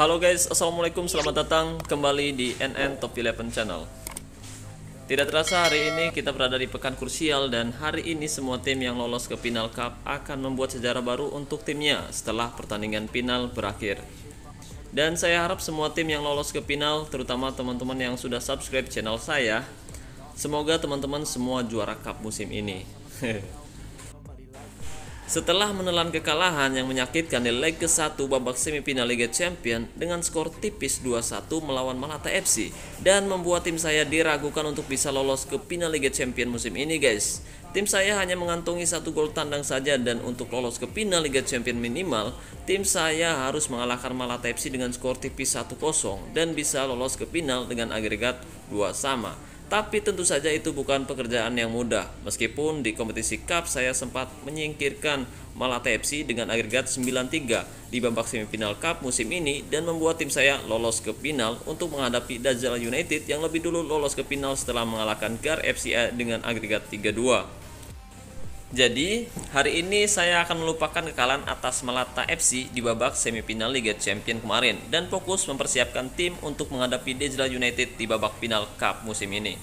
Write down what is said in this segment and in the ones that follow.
Halo guys, assalamualaikum, selamat datang kembali di NN Top 11 Channel. Tidak terasa hari ini kita berada di pekan krusial dan hari ini semua tim yang lolos ke Final Cup akan membuat sejarah baru untuk timnya setelah pertandingan final berakhir. Dan saya harap semua tim yang lolos ke final, terutama teman-teman yang sudah subscribe channel saya, semoga teman-teman semua juara cup musim ini. Setelah menelan kekalahan yang menyakitkan di leg ke-1 babak semifinal Liga Champions dengan skor tipis 2-1 melawan Malata FC dan membuat tim saya diragukan untuk bisa lolos ke final Liga Champions musim ini guys. Tim saya hanya mengantongi 1 gol tandang saja dan untuk lolos ke final Liga Champions minimal, tim saya harus mengalahkan Malata FC dengan skor tipis 1-0 dan bisa lolos ke final dengan agregat 2-2. Tapi tentu saja itu bukan pekerjaan yang mudah. Meskipun di kompetisi Cup saya sempat menyingkirkan Malata FC dengan agregat 9-3 di babak semifinal Cup musim ini dan membuat tim saya lolos ke final untuk menghadapi Dajjal United yang lebih dulu lolos ke final setelah mengalahkan GAR FCA dengan agregat 3-2. Jadi, hari ini saya akan melupakan kekalahan atas Malata FC di babak semifinal Liga Champions kemarin dan fokus mempersiapkan tim untuk menghadapi Dajjal United di babak final Cup musim ini.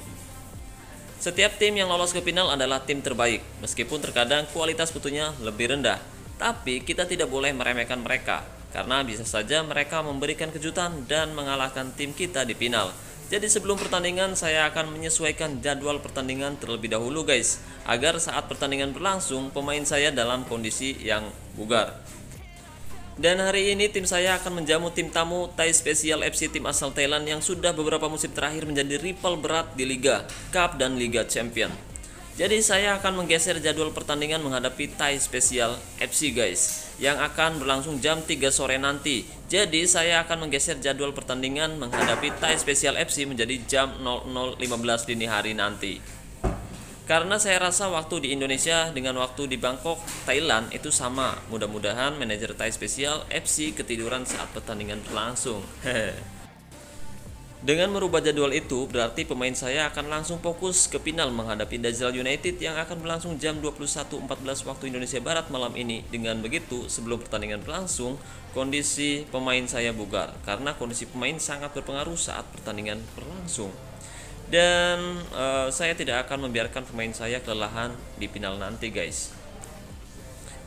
Setiap tim yang lolos ke final adalah tim terbaik, meskipun terkadang kualitas putunya lebih rendah. Tapi kita tidak boleh meremehkan mereka, karena bisa saja mereka memberikan kejutan dan mengalahkan tim kita di final. Jadi sebelum pertandingan saya akan menyesuaikan jadwal pertandingan terlebih dahulu guys, agar saat pertandingan berlangsung pemain saya dalam kondisi yang bugar. Dan hari ini tim saya akan menjamu tim tamu Thai Special FC, tim asal Thailand yang sudah beberapa musim terakhir menjadi rival berat di Liga, Cup dan Liga Champion. Jadi saya akan menggeser jadwal pertandingan menghadapi Thai Special FC guys, yang akan berlangsung jam 3 sore nanti. Jadi saya akan menggeser jadwal pertandingan menghadapi Thai Special FC menjadi jam 00.15 dini hari nanti. Karena saya rasa waktu di Indonesia dengan waktu di Bangkok, Thailand itu sama. Mudah-mudahan manajer Thai Special FC ketiduran saat pertandingan berlangsung. Dengan merubah jadwal itu, berarti pemain saya akan langsung fokus ke final menghadapi Dajjal United yang akan berlangsung jam 21.14 waktu Indonesia Barat malam ini. Dengan begitu, sebelum pertandingan berlangsung, kondisi pemain saya bugar karena kondisi pemain sangat berpengaruh saat pertandingan berlangsung. Dan saya tidak akan membiarkan pemain saya kelelahan di final nanti guys.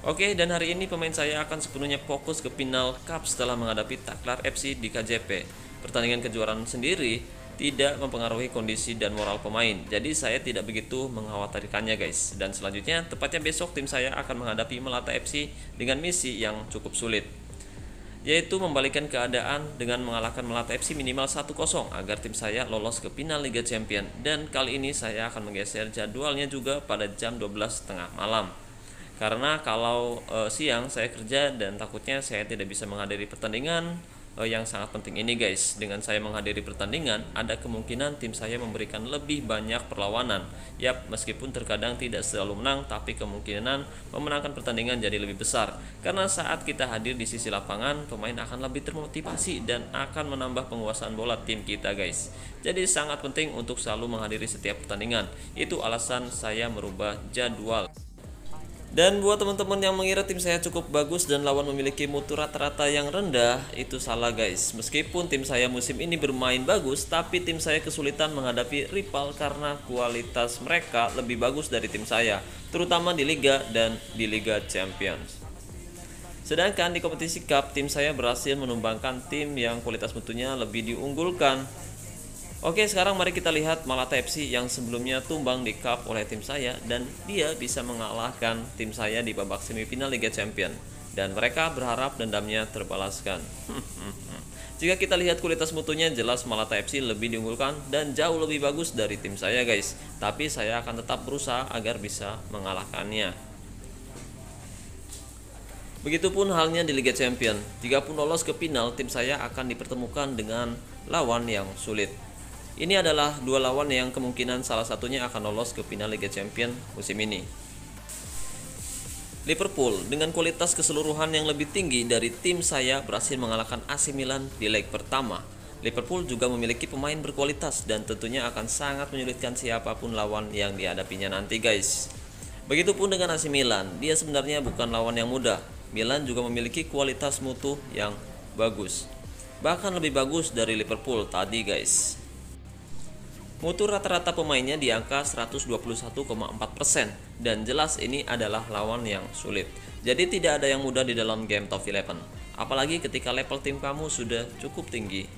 Oke, dan hari ini pemain saya akan sepenuhnya fokus ke final Cup setelah menghadapi Taklar FC di KJP. Pertandingan kejuaraan sendiri tidak mempengaruhi kondisi dan moral pemain, jadi saya tidak begitu mengkhawatirkannya guys. Dan selanjutnya, tepatnya besok tim saya akan menghadapi Malata FC dengan misi yang cukup sulit, yaitu membalikan keadaan dengan mengalahkan Malata FC minimal 1-0 agar tim saya lolos ke final Liga Champion. Dan kali ini saya akan menggeser jadwalnya juga pada jam 12.30 malam. Karena kalau siang saya kerja dan takutnya saya tidak bisa menghadiri pertandingan yang sangat penting ini guys. Dengan saya menghadiri pertandingan, ada kemungkinan tim saya memberikan lebih banyak perlawanan. Yap, meskipun terkadang tidak selalu menang, tapi kemungkinan memenangkan pertandingan jadi lebih besar. Karena saat kita hadir di sisi lapangan, pemain akan lebih termotivasi dan akan menambah penguasaan bola tim kita guys. Jadi sangat penting untuk selalu menghadiri setiap pertandingan. Itu alasan saya merubah jadwal. Dan buat teman-teman yang mengira tim saya cukup bagus dan lawan memiliki mutu rata-rata yang rendah, itu salah guys. Meskipun tim saya musim ini bermain bagus, tapi tim saya kesulitan menghadapi rival karena kualitas mereka lebih bagus dari tim saya, terutama di Liga dan di Liga Champions. Sedangkan di kompetisi Cup, tim saya berhasil menumbangkan tim yang kualitas mutunya lebih diunggulkan. Oke, sekarang mari kita lihat Malata FC yang sebelumnya tumbang di Cup oleh tim saya dan dia bisa mengalahkan tim saya di babak semifinal Liga Champions. Dan mereka berharap dendamnya terbalaskan. Jika kita lihat kualitas mutunya, jelas Malata FC lebih diunggulkan dan jauh lebih bagus dari tim saya guys. Tapi saya akan tetap berusaha agar bisa mengalahkannya. Begitupun halnya di Liga Champions. Jikapun lolos ke final, tim saya akan dipertemukan dengan lawan yang sulit. Ini adalah dua lawan yang kemungkinan salah satunya akan lolos ke final Liga Champions musim ini. Liverpool dengan kualitas keseluruhan yang lebih tinggi dari tim saya berhasil mengalahkan AC Milan di leg pertama. Liverpool juga memiliki pemain berkualitas dan tentunya akan sangat menyulitkan siapapun lawan yang dihadapinya nanti guys. Begitupun dengan AC Milan, dia sebenarnya bukan lawan yang mudah. Milan juga memiliki kualitas mutu yang bagus. bahkan lebih bagus dari Liverpool tadi guys. Mutu rata-rata pemainnya di angka 121,4% dan jelas ini adalah lawan yang sulit. Jadi tidak ada yang mudah di dalam game Top 11, apalagi ketika level tim kamu sudah cukup tinggi.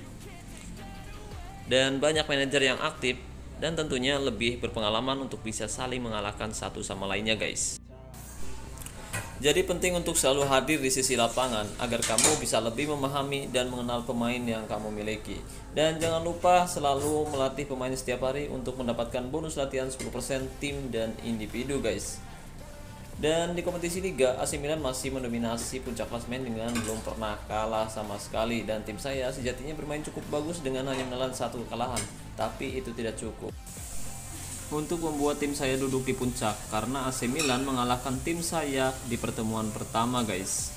Dan banyak manajer yang aktif dan tentunya lebih berpengalaman untuk bisa saling mengalahkan satu sama lainnya guys. Jadi penting untuk selalu hadir di sisi lapangan agar kamu bisa lebih memahami dan mengenal pemain yang kamu miliki. Dan jangan lupa selalu melatih pemain setiap hari untuk mendapatkan bonus latihan 10% tim dan individu guys. Dan di kompetisi Liga, AC Milan masih mendominasi puncak klasemen dengan belum pernah kalah sama sekali. Dan tim saya sejatinya bermain cukup bagus dengan hanya menelan 1 kekalahan, tapi itu tidak cukup untuk membuat tim saya duduk di puncak karena AC Milan mengalahkan tim saya di pertemuan pertama guys.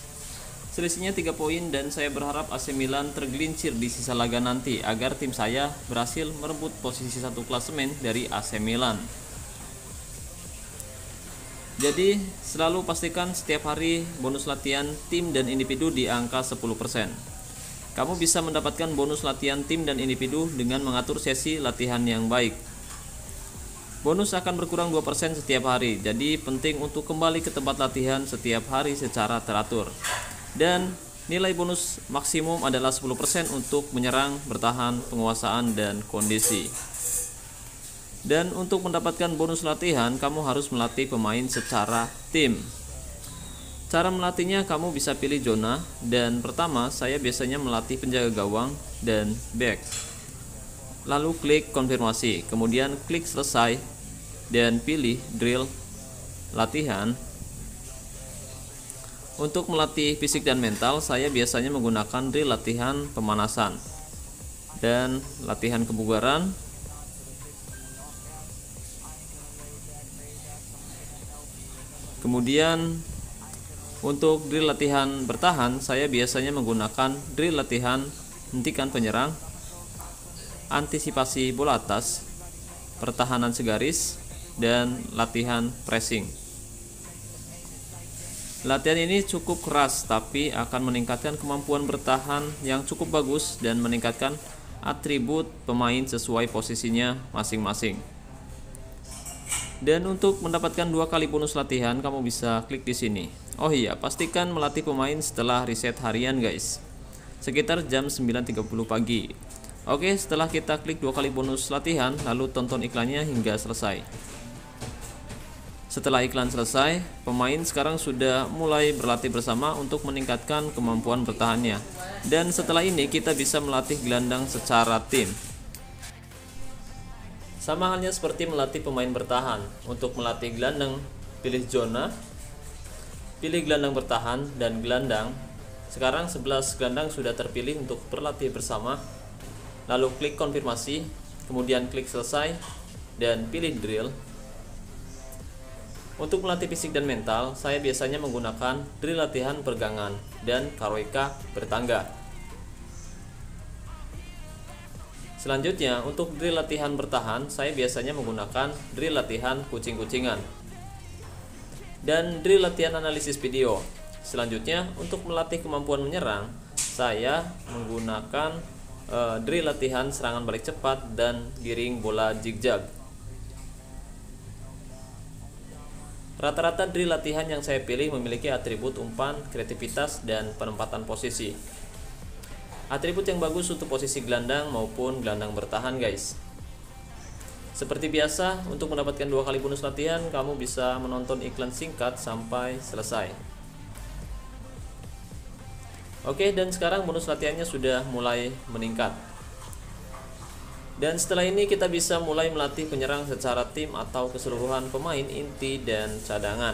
Selisihnya 3 poin dan saya berharap AC Milan tergelincir di sisa laga nanti agar tim saya berhasil merebut posisi 1 klasemen dari AC Milan. Jadi selalu pastikan setiap hari bonus latihan tim dan individu di angka 10%. Kamu bisa mendapatkan bonus latihan tim dan individu dengan mengatur sesi latihan yang baik. Bonus akan berkurang 2% setiap hari, jadi penting untuk kembali ke tempat latihan setiap hari secara teratur. Dan nilai bonus maksimum adalah 10% untuk menyerang, bertahan, penguasaan, dan kondisi. Dan untuk mendapatkan bonus latihan, kamu harus melatih pemain secara tim. Cara melatihnya kamu bisa pilih zona, dan pertama saya biasanya melatih penjaga gawang dan back. Lalu klik konfirmasi, kemudian klik selesai dan pilih drill latihan. Untuk melatih fisik dan mental, saya biasanya menggunakan drill latihan pemanasan dan latihan kebugaran. Kemudian untuk drill latihan bertahan, saya biasanya menggunakan drill latihan hentikan penyerang, antisipasi bola atas, pertahanan segaris, dan latihan pressing. Latihan ini cukup keras tapi akan meningkatkan kemampuan bertahan yang cukup bagus dan meningkatkan atribut pemain sesuai posisinya masing-masing. Dan untuk mendapatkan 2 kali bonus latihan, kamu bisa klik di sini. Oh iya, pastikan melatih pemain setelah reset harian guys, sekitar jam 9.30 pagi. Oke, setelah kita klik 2 kali bonus latihan, lalu tonton iklannya hingga selesai. Setelah iklan selesai, pemain sekarang sudah mulai berlatih bersama untuk meningkatkan kemampuan bertahannya. Dan setelah ini kita bisa melatih gelandang secara tim. Sama halnya seperti melatih pemain bertahan. Untuk melatih gelandang, pilih zona, pilih gelandang bertahan dan gelandang. Sekarang 11 gelandang sudah terpilih untuk berlatih bersama. Lalu klik konfirmasi, kemudian klik selesai dan pilih drill. Untuk melatih fisik dan mental, saya biasanya menggunakan drill latihan pergangan dan karoeka bertangga. Selanjutnya, untuk drill latihan bertahan, saya biasanya menggunakan drill latihan kucing-kucingan dan drill latihan analisis video. Selanjutnya, untuk melatih kemampuan menyerang, saya menggunakan drill latihan serangan balik cepat dan giring bola zigzag. Rata-rata drill latihan yang saya pilih memiliki atribut umpan, kreativitas, dan penempatan posisi. Atribut yang bagus untuk posisi gelandang maupun gelandang bertahan guys. Seperti biasa, untuk mendapatkan 2 kali bonus latihan, kamu bisa menonton iklan singkat sampai selesai. Oke, dan sekarang bonus latihannya sudah mulai meningkat. Dan setelah ini kita bisa mulai melatih penyerang secara tim atau keseluruhan pemain inti dan cadangan.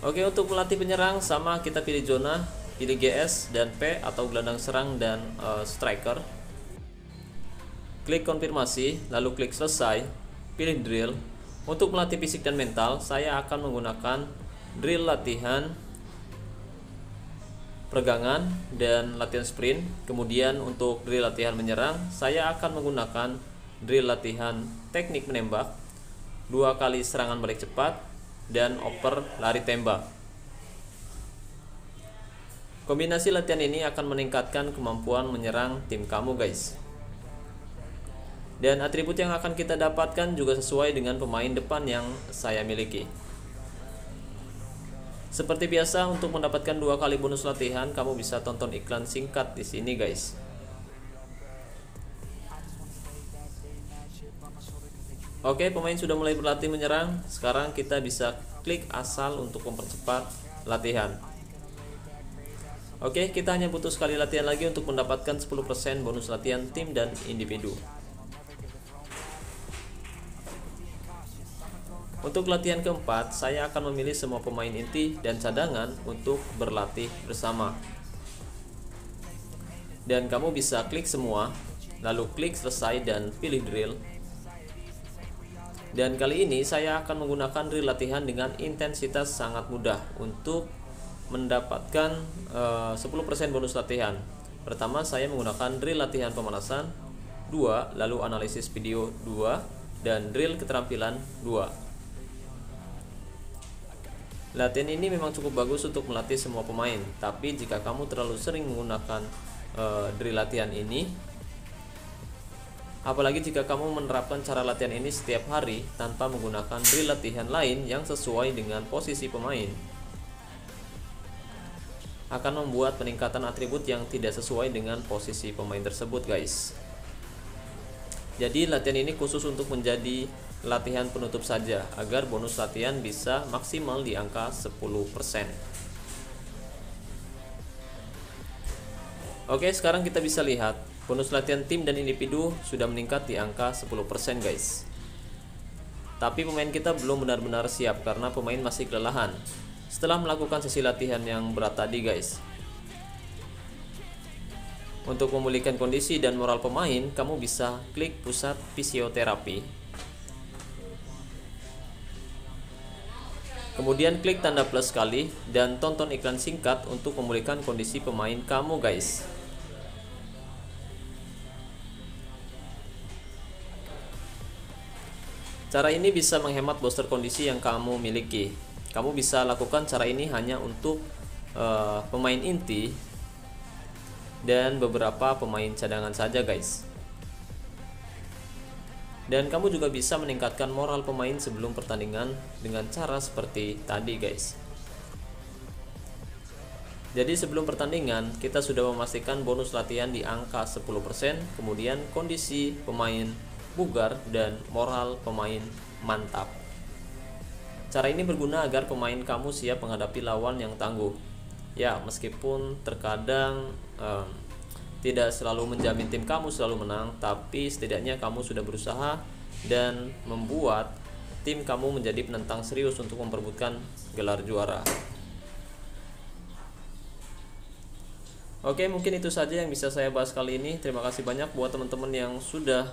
Oke, untuk melatih penyerang sama kita pilih zona, pilih GS dan P atau gelandang serang dan striker. Klik konfirmasi, lalu klik selesai, pilih drill. Untuk melatih fisik dan mental, saya akan menggunakan drill latihan pergangan dan latihan sprint. Kemudian untuk drill latihan menyerang, saya akan menggunakan drill latihan teknik menembak, 2 kali serangan balik cepat, dan oper lari tembak. Kombinasi latihan ini akan meningkatkan kemampuan menyerang tim kamu guys. Dan atribut yang akan kita dapatkan juga sesuai dengan pemain depan yang saya miliki. Seperti biasa, untuk mendapatkan 2 kali bonus latihan, kamu bisa tonton iklan singkat di sini guys. Oke, pemain sudah mulai berlatih menyerang. Sekarang kita bisa klik asal untuk mempercepat latihan. Oke, kita hanya butuh sekali latihan lagi untuk mendapatkan 10% bonus latihan tim dan individu. Untuk latihan keempat, saya akan memilih semua pemain inti dan cadangan untuk berlatih bersama. Dan kamu bisa klik semua, lalu klik selesai dan pilih drill. Dan kali ini saya akan menggunakan drill latihan dengan intensitas sangat mudah untuk mendapatkan 10% bonus latihan. Pertama, saya menggunakan drill latihan pemanasan 2, lalu analisis video 2, dan drill keterampilan 2. Latihan ini memang cukup bagus untuk melatih semua pemain, tapi jika kamu terlalu sering menggunakan drill latihan ini, apalagi jika kamu menerapkan cara latihan ini setiap hari tanpa menggunakan drill latihan lain yang sesuai dengan posisi pemain, akan membuat peningkatan atribut yang tidak sesuai dengan posisi pemain tersebut guys. Jadi latihan ini khusus untuk menjadi latihan penutup saja, agar bonus latihan bisa maksimal di angka 10%. Oke, sekarang kita bisa lihat bonus latihan tim dan individu sudah meningkat di angka 10% guys. Tapi pemain kita belum benar-benar siap karena pemain masih kelelahan setelah melakukan sesi latihan yang berat tadi guys. Untuk memulihkan kondisi dan moral pemain, kamu bisa klik pusat fisioterapi. Kemudian klik tanda plus sekali dan tonton iklan singkat untuk memulihkan kondisi pemain kamu guys. Cara ini bisa menghemat booster kondisi yang kamu miliki. Kamu bisa lakukan cara ini hanya untuk pemain inti dan beberapa pemain cadangan saja guys. Dan kamu juga bisa meningkatkan moral pemain sebelum pertandingan dengan cara seperti tadi guys. Jadi sebelum pertandingan kita sudah memastikan bonus latihan di angka 10%, kemudian kondisi pemain bugar dan moral pemain mantap. Cara ini berguna agar pemain kamu siap menghadapi lawan yang tangguh. Ya, meskipun terkadang tidak selalu menjamin tim kamu selalu menang, tapi setidaknya kamu sudah berusaha dan membuat tim kamu menjadi penentang serius untuk memperebutkan gelar juara. Oke, mungkin itu saja yang bisa saya bahas kali ini. Terima kasih banyak buat teman-teman yang sudah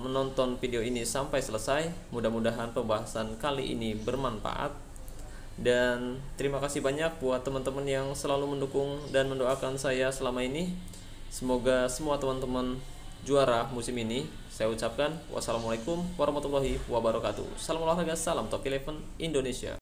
menonton video ini sampai selesai. Mudah-mudahan pembahasan kali ini bermanfaat. Dan terima kasih banyak buat teman-teman yang selalu mendukung dan mendoakan saya selama ini. Semoga semua teman-teman juara musim ini. Saya ucapkan wassalamualaikum warahmatullahi wabarakatuh. Salam olahraga, salam Top 11 Indonesia.